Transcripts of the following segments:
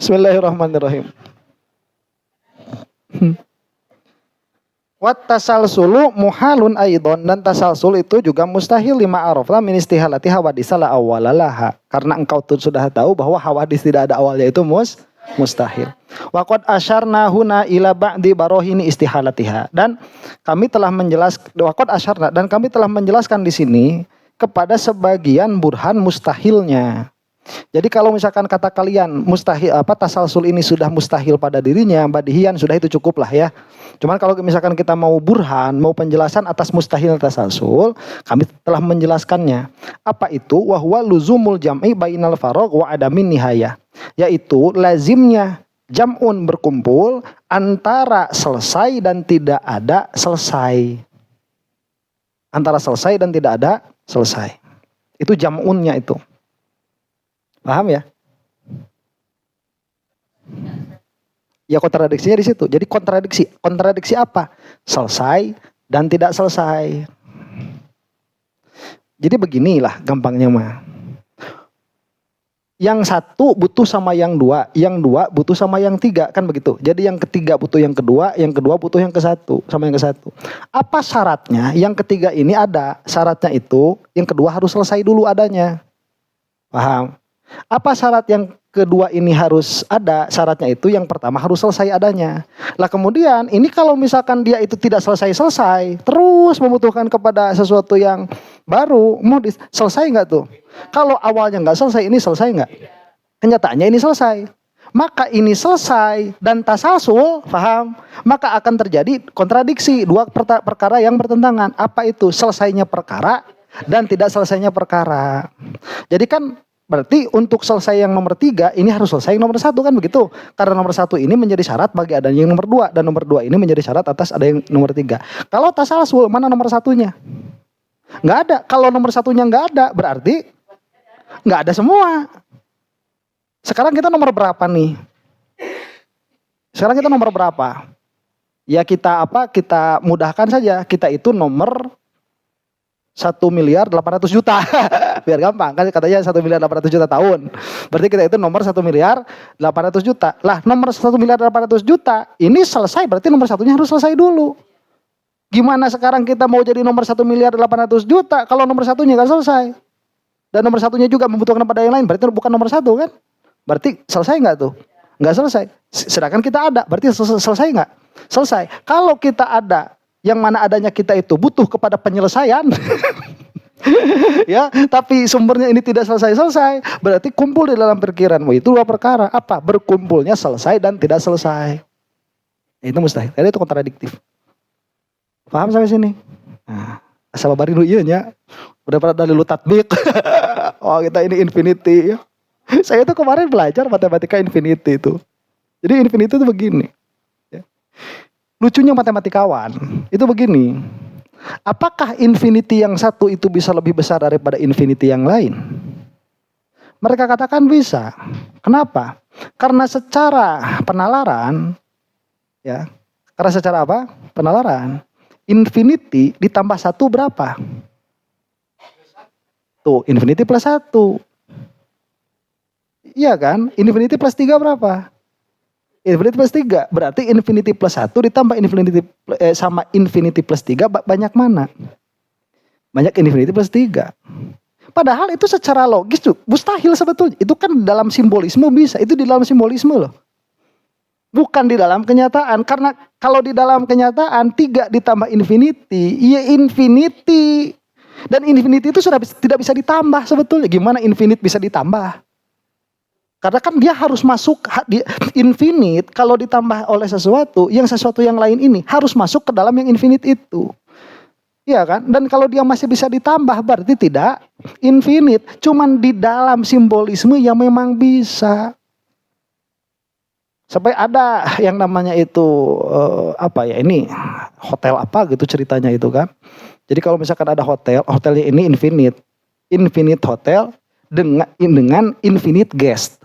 Bismillahirrahmanirrahim. Wat tasalsulu muhalun aidon, dan tasalsul itu juga mustahil lima arafna min istihalati hawadisa la awwalalaha, karena engkau tuh sudah tahu bahwa hawadis tidak ada awalnya itu mustahil. Wa qad asyarna huna ila ba'di barohini istihalatiha, dan kami telah menjelaskan wa qad asyarna, dan kami telah menjelaskan di sini kepada sebagian burhan mustahilnya. Jadi kalau misalkan kata kalian mustahil tasalsul ini sudah mustahil pada dirinya, badihian sudah itu cukup lah ya. Cuman kalau misalkan kita mau burhan, mau penjelasan atas mustahil tasalsul, kami telah menjelaskannya. Apa itu? Wa huwa luzumul jam'i bainal faragh wa adamin nihayah. Yaitu lazimnya jam'un berkumpul antara selesai dan tidak ada selesai. Antara selesai dan tidak ada selesai. Itu jam'unnya itu. Paham ya? Ya kontradiksinya di situ. Jadi kontradiksi apa? Selesai dan tidak selesai. Jadi beginilah gampangnya mah. Yang satu butuh sama yang dua butuh sama yang tiga, kan begitu. Jadi yang ketiga butuh yang kedua butuh yang ke satu sama yang ke satu. Apa syaratnya? Yang ketiga ini ada syaratnya itu, yang kedua harus selesai dulu adanya. Paham? Apa syarat yang kedua ini harus ada? Syaratnya itu yang pertama harus selesai adanya. Lah kemudian ini kalau misalkan dia itu tidak selesai, terus membutuhkan kepada sesuatu yang baru, mau selesai nggak tuh? Kalau awalnya nggak selesai, ini selesai nggak? Kenyataannya ini selesai. Maka ini selesai dan tasalsul, paham? Maka akan terjadi kontradiksi, dua perkara yang bertentangan. Apa itu? Selesainya perkara dan tidak selesainya perkara. Jadi kan berarti untuk selesai yang nomor 3 ini harus selesai yang nomor 1, kan begitu? Karena nomor 1 ini menjadi syarat bagi adanya yang nomor 2, dan nomor 2 ini menjadi syarat atas ada yang nomor 3. Kalau tasalsul, mana nomor 1-nya? Nggak ada. Kalau nomor 1-nya nggak ada, berarti nggak ada semua. Sekarang kita nomor berapa nih? Sekarang kita nomor berapa? Ya kita kita mudahkan saja. Kita itu nomor 1.800.000.000. Biar gampang, kan katanya 1.800.000.000 tahun. Berarti kita itu nomor 1.800.000.000. Lah nomor 1.800.000.000 ini selesai, berarti nomor satunya harus selesai dulu. Gimana sekarang kita mau jadi nomor 1.800.000.000 kalau nomor satunya nggak selesai? Dan nomor satunya juga membutuhkan pada yang lain, berarti bukan nomor 1 kan? Berarti selesai nggak tuh? Nggak selesai. Sedangkan kita ada, berarti selesai nggak? Selesai. Kalau kita ada, yang mana adanya kita itu butuh kepada penyelesaian, ya, tapi sumbernya ini tidak selesai-selesai, berarti kumpul di dalam pikiranmu itu dua perkara. Apa? Berkumpulnya selesai dan tidak selesai. Itu mustahil. Jadi itu kontradiktif. Paham sampai sini? Nah, asal babari dulu iya nya. Udah pada dalilu tatbik. Oh, kita ini infinity. Saya tuh kemarin belajar matematika infinity itu. Jadi infinity itu begini. Lucunya matematikawan itu begini. Apakah infinity yang satu itu bisa lebih besar daripada infinity yang lain? Mereka katakan bisa. Kenapa? Karena secara penalaran, ya. Karena secara apa? Penalaran. Infinity ditambah 1 berapa? Tuh, infinity plus 1. Iya kan? Infinity plus 3 berapa? Infinity plus 3. Berarti infinity plus 1 ditambah infinity sama infinity plus 3 banyak mana? Banyak infinity plus 3. Padahal itu secara logis tuh mustahil sebetulnya. Itu kan dalam simbolisme bisa. Itu di dalam simbolisme loh. Bukan di dalam kenyataan. Karena kalau di dalam kenyataan 3 ditambah infinity, iya infinity. Dan infinity itu sudah tidak bisa ditambah sebetulnya. Gimana infinite bisa ditambah? Karena kan dia harus masuk infinite, kalau ditambah oleh sesuatu yang lain ini harus masuk ke dalam yang infinite itu. Iya kan? Dan kalau dia masih bisa ditambah berarti tidak infinite. Cuman di dalam simbolisme yang memang bisa. Sampai ada yang namanya itu ini hotel apa gitu ceritanya itu kan. Jadi kalau misalkan ada hotelnya ini infinite hotel dengan infinite guest.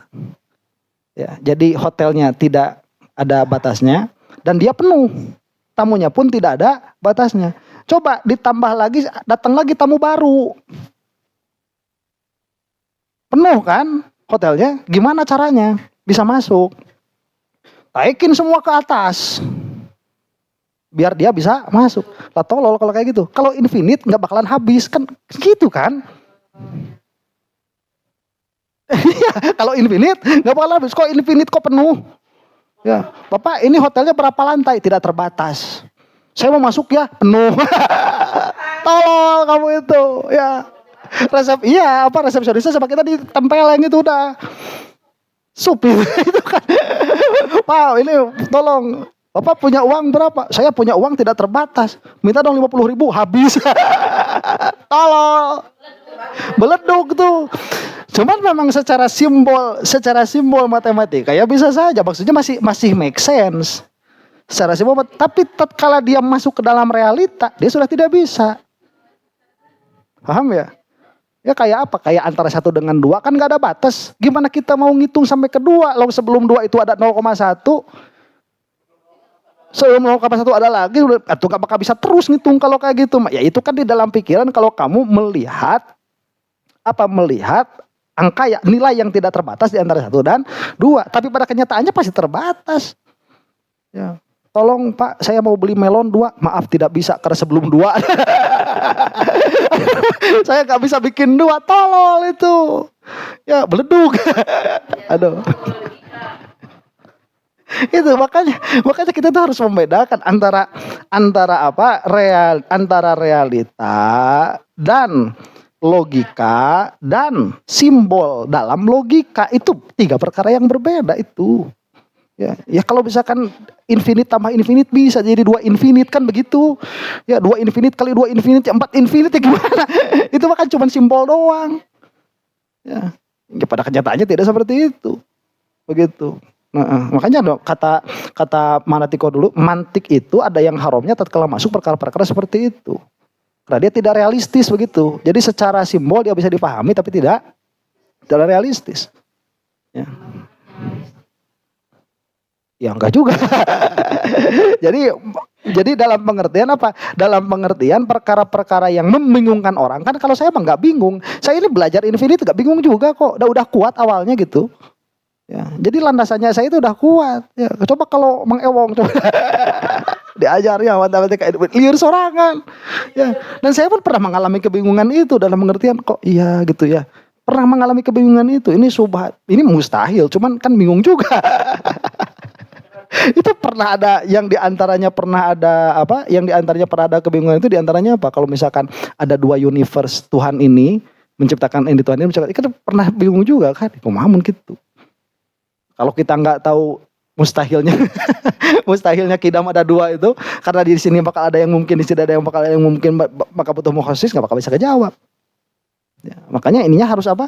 Ya, jadi hotelnya tidak ada batasnya dan dia penuh. Tamunya pun tidak ada batasnya. Coba ditambah lagi, datang lagi tamu baru. Penuh kan hotelnya? Gimana caranya? bisa masuk. Taikin semua ke atas. Biar dia bisa masuk. Lah tolol kalau kayak gitu. Kalau infinite nggak bakalan habis. Kan gitu kan. Kalau infinite nggak bakalan habis. Kok infinite kok penuh? Ya, Bapak ini hotelnya berapa lantai? Tidak terbatas. Saya mau masuk ya, penuh. Tolol kamu itu. Ya. Resepsionisnya sama kita ditempel yang itu udah. Supir itu kan. Wow, ini tolong. Bapak punya uang berapa? Saya punya uang tidak terbatas. Minta dong 50.000, habis. Tolol. Beleduk tuh. Cuman memang secara simbol matematika ya bisa saja. Maksudnya masih make sense. Secara simbol, tapi tatkala dia masuk ke dalam realita, dia sudah tidak bisa. Paham ya? Ya kayak apa? Kayak antara 1 dengan 2 kan gak ada batas. Gimana kita mau ngitung sampai ke 2? Lalu sebelum 2 itu ada 0,1. Sebelum 0,1 ada lagi, itu gak bakal bisa terus ngitung kalau kayak gitu. Ya itu kan di dalam pikiran kalau kamu melihat angka nilai yang tidak terbatas di antara 1 dan 2. Tapi pada kenyataannya pasti terbatas. Ya. Tolong Pak, saya mau beli melon 2. Maaf tidak bisa karena sebelum 2. Saya gak bisa bikin 2. Tolol itu. Ya beleduk. Aduh. Itu makanya kita tuh harus membedakan antara realita dan logika dan simbol dalam logika. Itu 3 perkara yang berbeda itu. Ya kalau misalkan infinite tambah infinite bisa jadi 2 infinite kan begitu. Ya 2 infinite kali 2 infinite 4 infinite ya gimana? Itu kan cuma simbol doang. Ya pada kenyataannya tidak seperti itu. Begitu. Makanya kata Manatiko dulu, mantik itu ada yang haramnya tatkala masuk perkara-perkara seperti itu. Karena dia tidak realistis begitu. Jadi secara simbol dia bisa dipahami tapi tidak realistis. Ya enggak juga. Jadi dalam pengertian apa? Dalam pengertian perkara-perkara yang membingungkan orang. Kan kalau saya emang enggak bingung. Saya ini belajar infinite enggak bingung juga kok. Udah kuat awalnya gitu. Ya, jadi landasannya saya itu udah kuat. Ya, coba kalau Mang Ewong coba diajarnya matematika liur sorangan. Ya, dan saya pun pernah mengalami kebingungan itu dalam pengertian kok iya gitu ya. Pernah mengalami kebingungan itu. Ini subhat, ini mustahil, cuman kan bingung juga. Itu pernah ada yang diantaranya pernah ada kebingungan itu diantaranya apa? Kalau misalkan ada 2 universe Tuhan ini menciptakan ini Tuhan ini menciptakan, kan pernah bingung juga kan? Kumaha gitu. Kalau kita nggak tahu mustahilnya kidam ada 2 itu, karena di sini bakal ada yang mungkin, di sini ada yang mungkin, maka butuh mukhasis nggak bakal bisa kejawab. Ya, makanya ininya harus apa?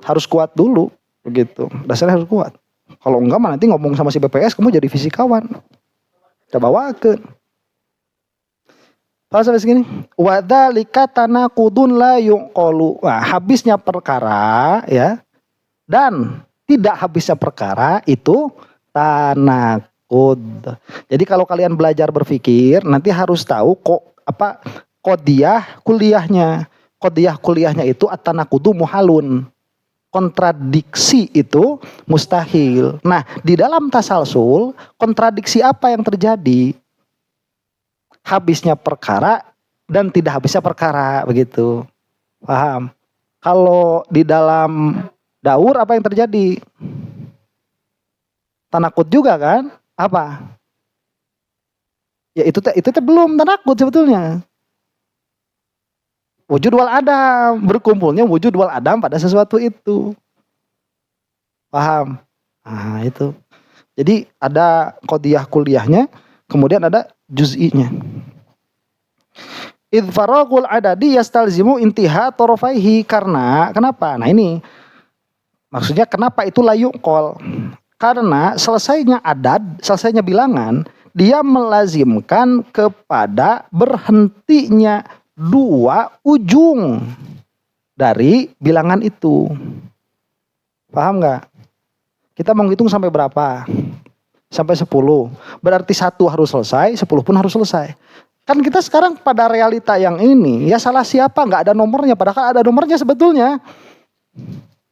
Harus kuat dulu, begitu. Dasarnya harus kuat. Kalau enggak mah nanti ngomong sama si BPS kamu jadi fisikawan. Kita bawakeun. Kalau sampai segini, wadzalika tanaqudun la yuqalu. Nah, habisnya perkara ya. Dan tidak habisnya perkara itu tanakud. Jadi kalau kalian belajar berpikir nanti harus tahu qodiyah kuliahnya. Qodiyah kuliahnya itu at-tanakudu muhalun. Kontradiksi itu mustahil. Nah, di dalam tasalsul kontradiksi apa yang terjadi? Habisnya perkara dan tidak habisnya perkara, begitu. Paham? Kalau di dalam daur apa yang terjadi? Tanakut juga kan? Apa? Ya itu belum tanakut sebetulnya. Wujud wal adam, berkumpulnya wujud wal adam pada sesuatu itu. Paham? Nah itu. Jadi ada qodiyah kuliahnya, kemudian ada juz'inya. Idh faragul adadi yastalzimu intiha torofaihi. Karena, kenapa? Nah ini. Maksudnya kenapa itu la yuqal? Karena selesainya adad, selesainya bilangan, dia melazimkan kepada berhentinya 2 ujung dari bilangan itu. Paham nggak? Kita mau ngitung sampai berapa? Sampai 10. Berarti 1 harus selesai, 10 pun harus selesai. Kan kita sekarang pada realita yang ini, ya salah siapa? Nggak ada nomornya, padahal ada nomornya sebetulnya.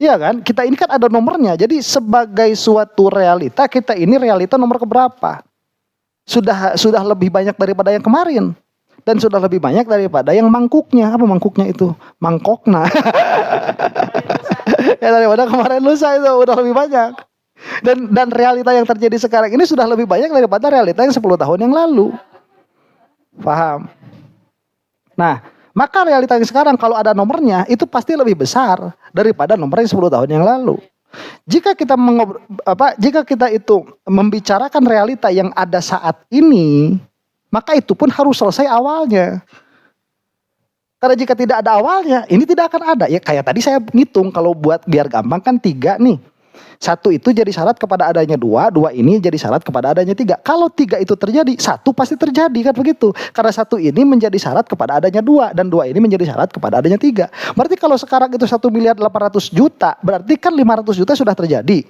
Iya kan? Kita ini kan ada nomornya. Jadi sebagai suatu realita, kita ini realita nomor keberapa? Sudah lebih banyak daripada yang kemarin. Dan sudah lebih banyak daripada yang mangkuknya. Apa mangkuknya itu? Mangkokna. Ya daripada kemarin lusa itu udah lebih banyak. Dan realita yang terjadi sekarang ini sudah lebih banyak daripada realita yang 10 tahun yang lalu. Paham? Nah, maka realita yang sekarang kalau ada nomornya itu pasti lebih besar daripada nomor yang 10 tahun yang lalu. Jika kita itu membicarakan realita yang ada saat ini, maka itu pun harus selesai awalnya. Karena jika tidak ada awalnya, ini tidak akan ada. Ya kayak tadi saya ngitung, kalau buat biar gampang kan 3 nih. 1 itu jadi syarat kepada adanya 2 ini jadi syarat kepada adanya 3. Kalau 3 itu terjadi, 1 pasti terjadi kan begitu. Karena 1 ini menjadi syarat kepada adanya 2 dan 2 ini menjadi syarat kepada adanya 3. Berarti kalau sekarang itu 1.800.000.000, berarti kan 500 juta sudah terjadi.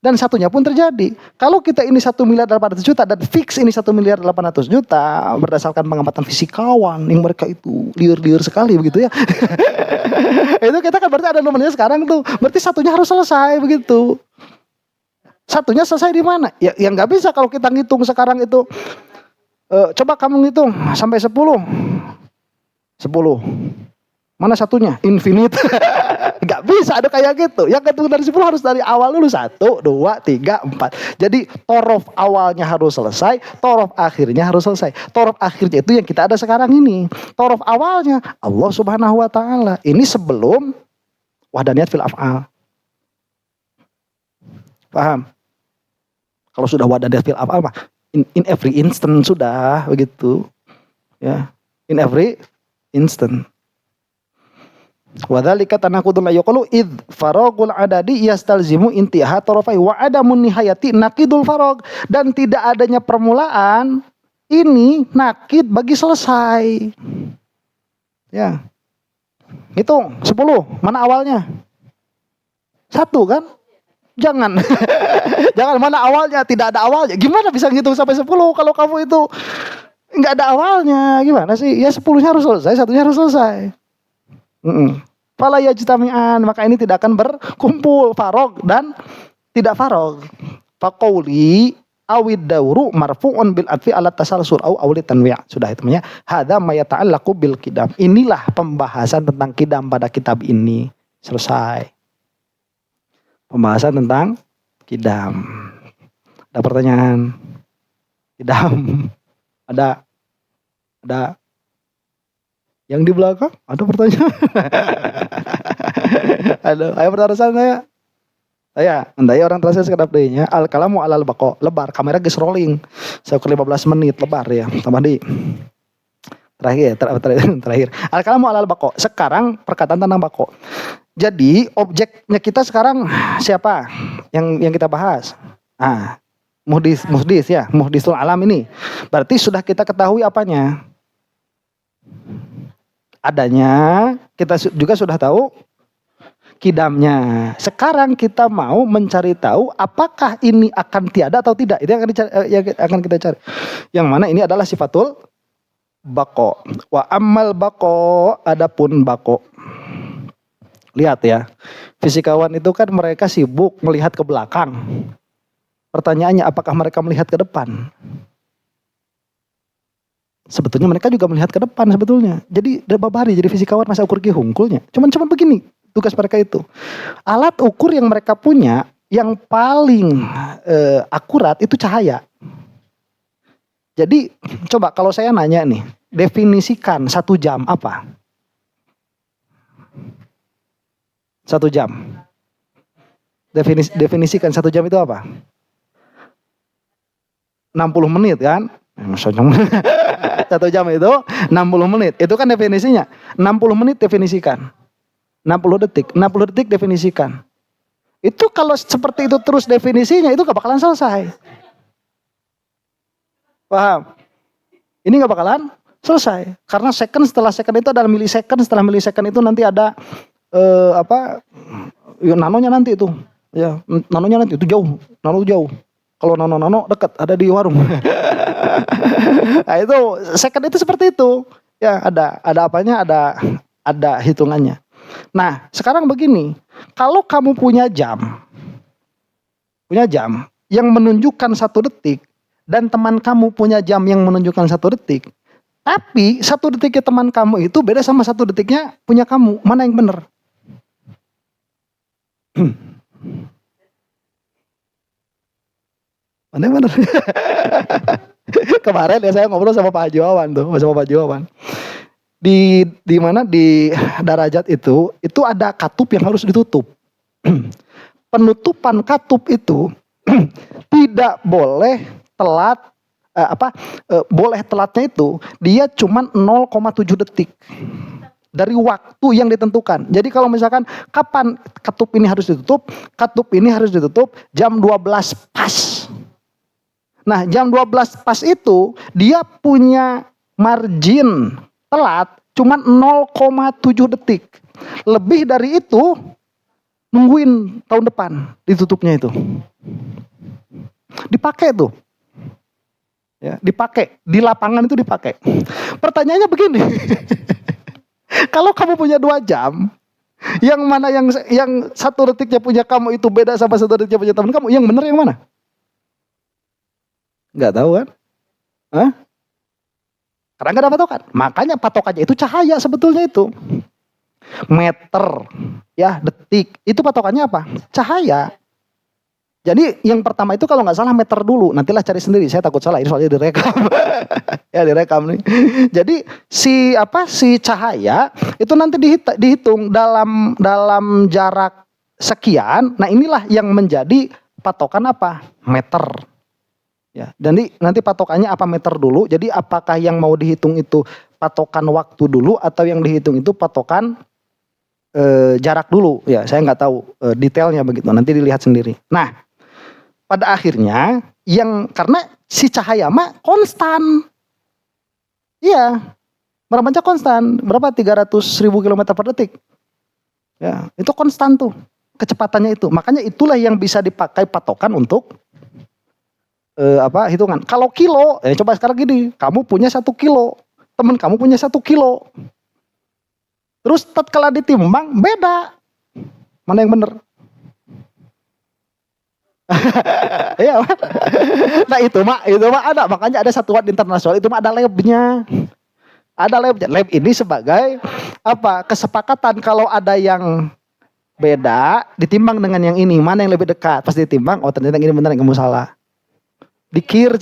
Dan satunya pun terjadi. Kalau kita ini 1.800.000.000 dan fix ini 1.800.000.000 berdasarkan pengamatan fisikawan yang mereka itu liur-liur sekali begitu ya. Itu kita kan berarti ada nomornya sekarang tuh. Berarti satunya harus selesai begitu. Satunya selesai di mana? Ya yang nggak bisa kalau kita ngitung sekarang itu. Coba kamu ngitung sampai 10. Mana satunya? Infinite. Gak bisa ada kayak gitu. Yang ketemu dari 10 harus dari awal dulu. 1, 2, 3, 4. Jadi torof awalnya harus selesai, torof akhirnya harus selesai. Torof akhirnya itu yang kita ada sekarang ini. Torof awalnya Allah Subhanahu wa ta'ala. Ini sebelum wahdaniyat fil af'al. Paham? Kalau sudah wahdaniyat fil af'al mah in every instant sudah begitu. Ya, in every instant. Wadzalika tanaqudul ayqulu id faragul adadi yastalzimu intiha tarafai wa adamun nihayati naqidul farag, dan tidak adanya permulaan ini nakid bagi selesai. Ya. Hitung 10, mana awalnya? 1 kan? Jangan. Jangan mana awalnya, tidak ada awalnya. Gimana bisa ngitung sampai 10 kalau kamu itu enggak ada awalnya? Gimana sih? Ya 10-nya harus selesai, 1-nya harus selesai. Fala yajtami'an, maka ini tidak akan berkumpul farog dan tidak farog. Faqauli awid dauru marfu'un bil atfi ala tasalsul au awli tanwi'. Sudah itu namanya hadza ma yata'allaqu bil qidam. Inilah pembahasan tentang qidam pada kitab ini. Selesai. Pembahasan tentang qidam. Ada pertanyaan? Qidam. Ada yang di belakang ada pertanyaan. Aduh, ayo pertanyaan saya. Andai orang terasa sekedap dehnya al kalamu alal bako lebar, kamera geus rolling. Saya ke 15 menit lebar ya. Tambah di terakhir. Al kalamu alal bako. Sekarang perkataan tentang bako. Jadi objeknya kita sekarang siapa? Yang kita bahas. Muhdis ya, muhdisul alam ini. Berarti sudah kita ketahui apanya? Adanya, kita juga sudah tahu kidamnya. Sekarang kita mau mencari tahu apakah ini akan tiada atau tidak. Itu yang akan kita cari. Yang mana ini adalah sifatul bako. Wa ammal bako, adapun bako. Lihat ya, fisikawan itu kan mereka sibuk melihat ke belakang. Pertanyaannya, apakah mereka melihat ke depan? Sebetulnya mereka juga melihat ke depan sebetulnya. Jadi babari jadi fisikawan masa ukur ki hungkulnya. Cuman begini tugas mereka itu. Alat ukur yang mereka punya yang paling akurat itu cahaya. Jadi coba kalau saya nanya nih, definisikan 1 jam apa? 1 jam. Definisikan 1 jam itu apa? 60 menit kan? 1 jam itu 60 menit. Itu kan definisinya. 60 menit definisikan. 60 detik definisikan. Itu kalau seperti itu terus definisinya itu gak bakalan selesai. Paham? Ini gak bakalan selesai. Karena second setelah second itu adalah millisecond. Setelah millisecond itu nanti ada nanonya nanti itu. Ya, nanonya nanti itu jauh. Nano jauh. Kalau nano dekat ada di warung. Nah itu second itu seperti itu. Ya ada apanya, ada hitungannya. Nah, sekarang begini, kalau kamu punya jam yang menunjukkan 1 detik, dan teman kamu punya jam yang menunjukkan 1 detik, tapi 1 detiknya teman kamu itu beda sama 1 detiknya punya kamu, mana yang benar? Mana yang benar? Kemarin ya saya ngobrol sama Pak Haji Wawan tuh, sama Pak Haji Wawan. Di mana di Darajat itu ada katup yang harus ditutup. Penutupan katup itu tidak boleh telat, boleh telatnya itu dia cuma 0,7 detik dari waktu yang ditentukan. Jadi kalau misalkan kapan katup ini harus ditutup, katup ini harus ditutup jam 12 pas. Nah, jam 12 pas itu dia punya margin telat cuma 0,7 detik. Lebih dari itu nungguin tahun depan ditutupnya itu. Dipakai tuh. Ya, dipakai di lapangan itu dipakai. Pertanyaannya begini. Kalau kamu punya 2 jam, yang mana yang 1 detiknya punya kamu itu beda sama 1 detiknya punya teman kamu, yang benar yang mana? Nggak tahu kan? Hah? Karena nggak ada patokan. Makanya patokannya itu cahaya sebetulnya itu. Meter, ya detik. Itu patokannya apa? Cahaya. Jadi yang pertama itu kalau nggak salah meter dulu. Nantilah cari sendiri. Saya takut salah. Ini soalnya direkam. Ya direkam nih. Jadi si cahaya itu nanti dihitung dalam jarak sekian. Nah inilah yang menjadi patokan apa? Meter. Ya, dan nanti patokannya apa meter dulu. Jadi apakah yang mau dihitung itu patokan waktu dulu atau yang dihitung itu patokan jarak dulu? Ya, saya nggak tahu detailnya begitu. Nanti dilihat sendiri. Nah, pada akhirnya karena si cahaya mah konstan. Iya, merambatnya konstan. Berapa? 300.000 km per detik. Ya, itu konstan tuh kecepatannya itu. Makanya itulah yang bisa dipakai patokan untuk hitungan. Kalau kilo, coba sekarang gini, kamu punya 1 kilo, teman kamu punya 1 kilo. Terus tatkala ditimbang beda. Mana yang benar? Iya. Nah itu mah ada, makanya ada satuan internasional itu mah ada labnya. Ada labnya. Lab ini sebagai kesepakatan kalau ada yang beda ditimbang dengan yang ini, mana yang lebih dekat, pas ditimbang, oh ternyata yang ini benar, yang kamu salah. Dikir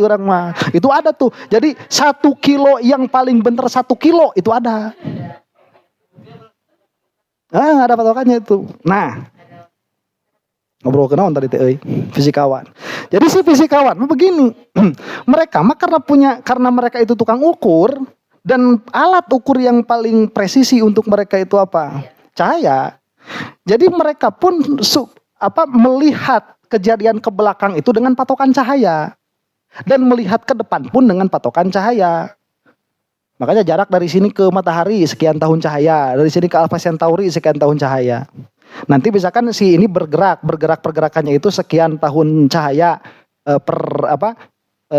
orang mah. Itu ada tuh. Jadi 1 kilo yang paling bener 1 kilo itu ada. Nah, ada patokannya itu. Nah, ngobrol kenaon tadi teh fisikawan. Jadi si fisikawan begini. Mereka mah karena mereka itu tukang ukur dan alat ukur yang paling presisi untuk mereka itu apa? Cahaya. Jadi mereka pun melihat kejadian ke belakang itu dengan patokan cahaya. Dan melihat ke depan pun dengan patokan cahaya. Makanya jarak dari sini ke matahari sekian tahun cahaya. Dari sini ke Alpha Centauri sekian tahun cahaya. Nanti misalkan si ini bergerak pergerakannya itu sekian tahun cahaya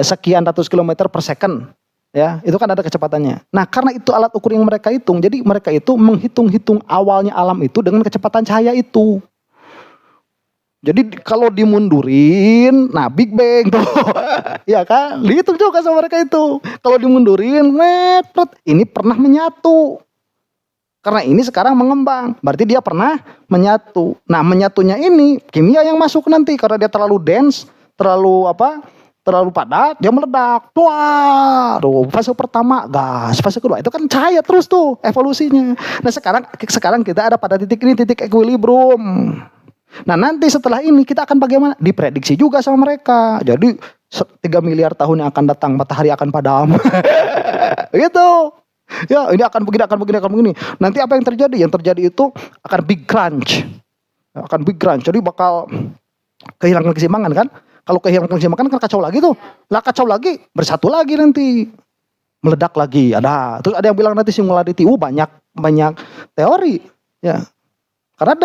sekian ratus kilometer per second. Ya, itu kan ada kecepatannya. Nah, karena itu alat ukur yang mereka hitung. Jadi mereka itu menghitung awalnya alam itu dengan kecepatan cahaya itu. Jadi kalau dimundurin, nah Big Bang tuh, ya kan, dihitung juga sama mereka itu. Kalau dimundurin, ini pernah menyatu. Karena ini sekarang mengembang, berarti dia pernah menyatu. Nah menyatunya ini kimia yang masuk nanti, karena dia terlalu dense, terlalu padat, dia meledak. Wah, fase pertama gas, fase kedua itu kan cahaya terus tuh evolusinya. Nah sekarang kita ada pada titik ini, titik equilibrium. Nah nanti setelah ini kita akan bagaimana? Diprediksi juga sama mereka. Jadi 3 miliar tahun yang akan datang matahari akan padam. Gitu. Ya ini akan begini. Nanti apa yang terjadi? Yang terjadi itu akan big crunch. Akan big crunch. Jadi bakal kehilangan keseimbangan kan? Kalau kehilangan keseimbangan kan kacau lagi tuh. Lah kacau lagi, bersatu lagi nanti. Meledak lagi. Ada. Terus ada yang bilang nanti singularity. Banyak teori. Ya. Karena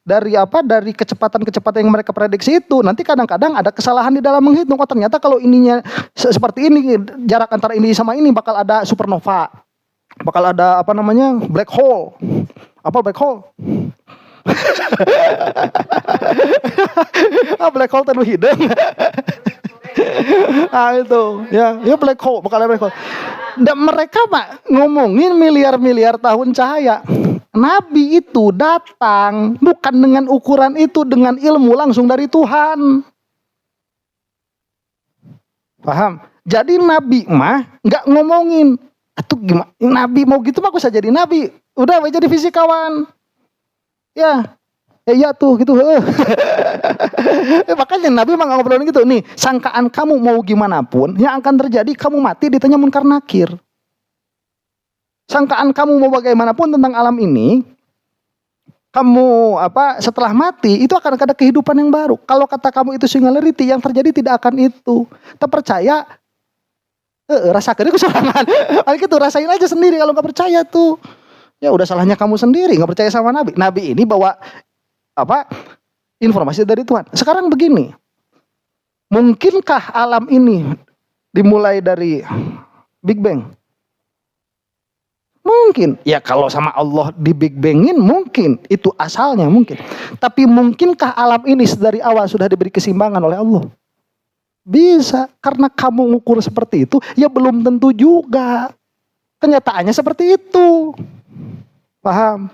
dari kecepatan yang mereka prediksi itu nanti kadang-kadang ada kesalahan di dalam menghitung. Oh ternyata kalau ininya seperti ini, jarak antara ini sama ini bakal ada supernova. bakal ada apa namanya black hole. Apa black hole? Black hole tanu hidung. Itu ya black hole, bakal ada black hole. Dan mereka Pak ngomongin miliar-miliar tahun cahaya. Nabi itu datang bukan dengan ukuran itu, dengan ilmu langsung dari Tuhan. Paham? Jadi Nabi mah nggak ngomongin, atuh gimana? Nabi mau gitu mah aku saja jadi Nabi. Udah jadi fisikawan. Ya. Iya tuh gitu. Makanya Nabi mah ngobrolin gitu. Nih, sangkaan kamu mau gimana pun yang akan terjadi, kamu mati ditanya munkar nakir. Sangkaan kamu mau bagaimanapun tentang alam ini, kamu setelah mati itu akan ada kehidupan yang baru. Kalau kata kamu itu singularity, yang terjadi tidak akan itu. Tak percaya, rasakan itu kesorangan. Gitu, rasain aja sendiri. Kalau nggak percaya tuh, ya udah salahnya kamu sendiri. Nggak percaya sama Nabi. Nabi ini bawa informasi dari Tuhan. Sekarang begini, mungkinkah alam ini dimulai dari Big Bang? Mungkin. Ya kalau sama Allah di Big Bangin mungkin, itu asalnya mungkin. Tapi mungkinkah alam ini dari awal sudah diberi keseimbangan oleh Allah? Bisa. Karena kamu ngukur seperti itu, ya belum tentu juga. Kenyataannya seperti itu. Paham?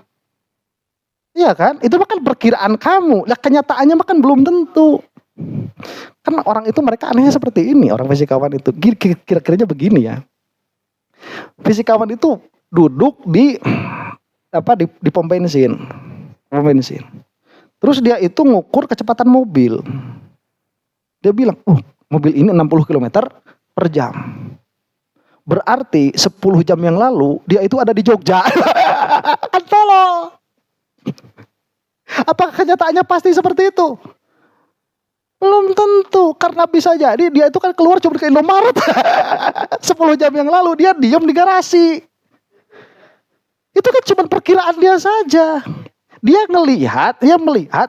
Iya kan? Itu kan perkiraan kamu. Lah kenyataannya kan belum tentu. Kan orang itu mereka anehnya seperti ini, orang fisikawan itu. Kira-kiranya begini ya. Fisikawan itu duduk di pom bensin. Pom bensin. Terus dia itu ngukur kecepatan mobil. Dia bilang, mobil ini 60 km per jam. Berarti 10 jam yang lalu dia itu ada di Jogja. Kan tolong. Apakah kenyataannya pasti seperti itu? Belum tentu, karena bisa jadi dia itu kan keluar cuma ke Indomaret. 10 jam yang lalu dia diam di garasi. Itu kan cuma perkiraan dia saja. Dia melihat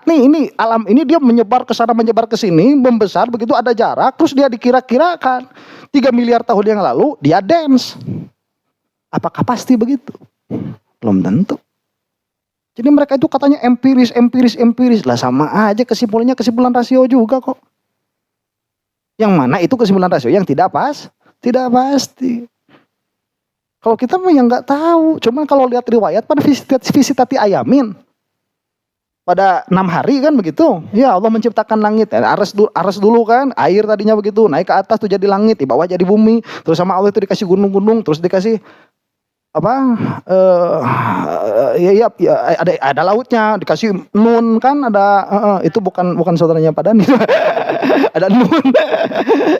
nih ini alam ini dia menyebar ke sana, menyebar ke sini, membesar begitu ada jarak, terus dia dikira-kirakan 3 miliar tahun yang lalu dia dance. Apakah pasti begitu? Belum tentu. Jadi mereka itu katanya empiris. Lah sama aja kesimpulannya kesimpulan rasio juga kok. Yang mana itu kesimpulan rasio yang tidak pasti. Kalau kita mah yang nggak tahu. Cuman kalau lihat riwayat pada visitati ayamin. Pada 6 hari kan begitu. Ya Allah menciptakan langit. Aras dulu kan. Air tadinya begitu. Naik ke atas tuh jadi langit. Di bawah jadi bumi. Terus sama Allah itu dikasih gunung-gunung. Terus dikasih ada lautnya, dikasih nun kan, ada itu bukan saudaranya Pak Dani. Ada nun.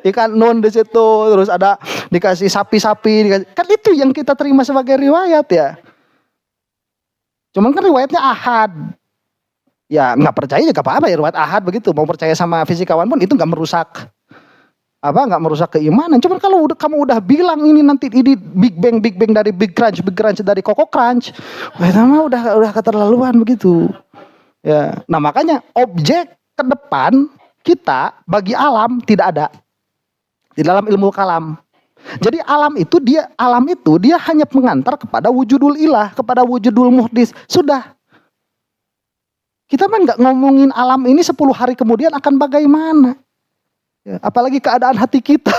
Ikan nun di situ, terus ada dikasih sapi-sapi, kan itu yang kita terima sebagai riwayat ya. Cuman kan riwayatnya ahad. Ya nggak percaya juga apa-apa ya riwayat ahad begitu. Mau percaya sama fisikawan pun itu nggak merusak keimanan. Cuman kalau kamu udah bilang ini nanti ini Big Bang dari Big Crunch dari Coco Crunch, itu mah udah keterlaluan begitu. Ya, nah makanya objek ke depan kita bagi alam tidak ada di dalam ilmu kalam. Jadi alam itu dia hanya mengantar kepada wujudul ilah, kepada wujudul muhdis. Sudah. Kita mah nggak ngomongin alam ini 10 hari kemudian akan bagaimana. Ya, apalagi keadaan hati kita.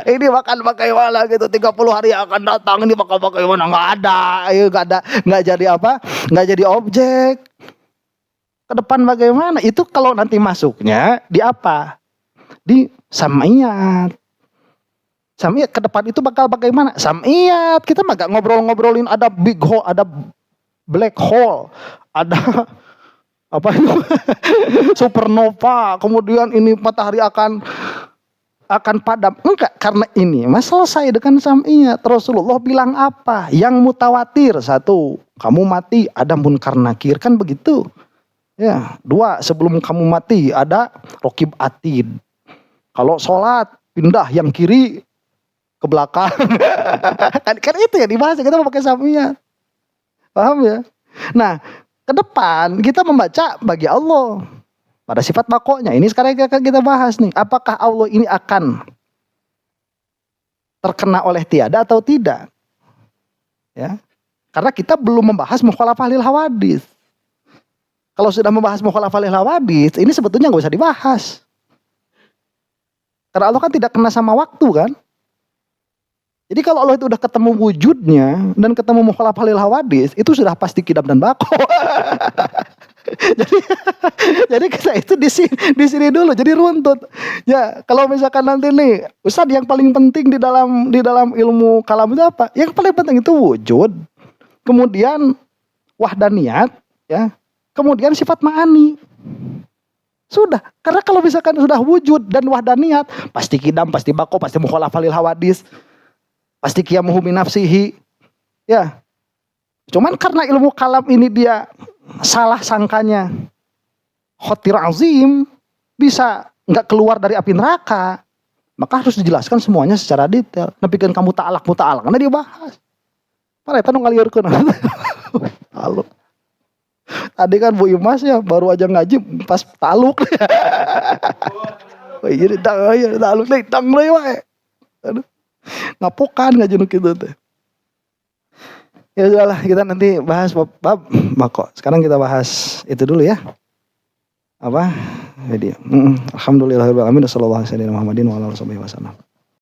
Ini makan bagaimana gitu 30 hari akan datang ini bakal bagaimana, nggak ada, nggak jadi objek. Ke depan bagaimana? Itu kalau nanti masuknya di apa? Di sam'iyat. Sam'iyat ke depan itu bakal bagaimana? Sam'iyat. Kita mah gak ngobrolin ada big hole, ada black hole, ada supernova, kemudian ini matahari akan padam. Enggak, karena ini selesai dengan sam'iyat. Rasulullah bilang apa? Yang mutawatir, 1, kamu mati ada munkar nakir, kan begitu. Ya, 2, sebelum kamu mati ada rokib atid. Kalau sholat pindah yang kiri ke belakang. kan itu ya dibahas, kita mau pakai sam'iyat. Paham ya? Nah, ke depan kita membaca bagi Allah pada sifat bakoknya. Ini sekarang akan kita bahas nih. Apakah Allah ini akan terkena oleh tiada atau tidak? Ya. Karena kita belum membahas mukhalafah lil hawadits. Kalau sudah membahas mukhalafah lil hawadits, ini sebetulnya nggak usah dibahas. Karena Allah kan tidak kena sama waktu kan. Jadi kalau Allah itu udah ketemu wujudnya dan ketemu mukhalafah lil hawadits, itu sudah pasti kidam dan bako. jadi kita itu di sini dulu, jadi runtut. Ya, kalau misalkan nanti nih, Ustadz yang paling penting di dalam ilmu kalam itu apa? Yang paling penting itu wujud, kemudian wahdaniyat, ya, kemudian sifat ma'ani. Sudah, karena kalau misalkan sudah wujud dan wahdaniyat, pasti kidam, pasti bako, pasti mukhalafah lil hawadits, pasti qiyamuhu bi nafsihi. Ya. Cuman karena ilmu kalam ini dia salah sangkanya khotir azim, bisa nggak keluar dari api neraka, maka harus dijelaskan semuanya secara detail. Nepikeun kamu ta'alak karena dia bahas. Mana eta nu ngaliurkeun. Halo. Tadi kan Bu Imas ya baru aja ngaji pas taluk. Oh iya taluk deui tang deui wae. Aduh. Ngapokan ngaji nu kitu teh. Ya sudahlah, kita nanti bahas bab bako. Sekarang kita bahas itu dulu ya. Apa? Jadi, alhamdulillahirabbil alamin, sallallahu alaihi wasallam Muhammadin wa ala alihi wasallam.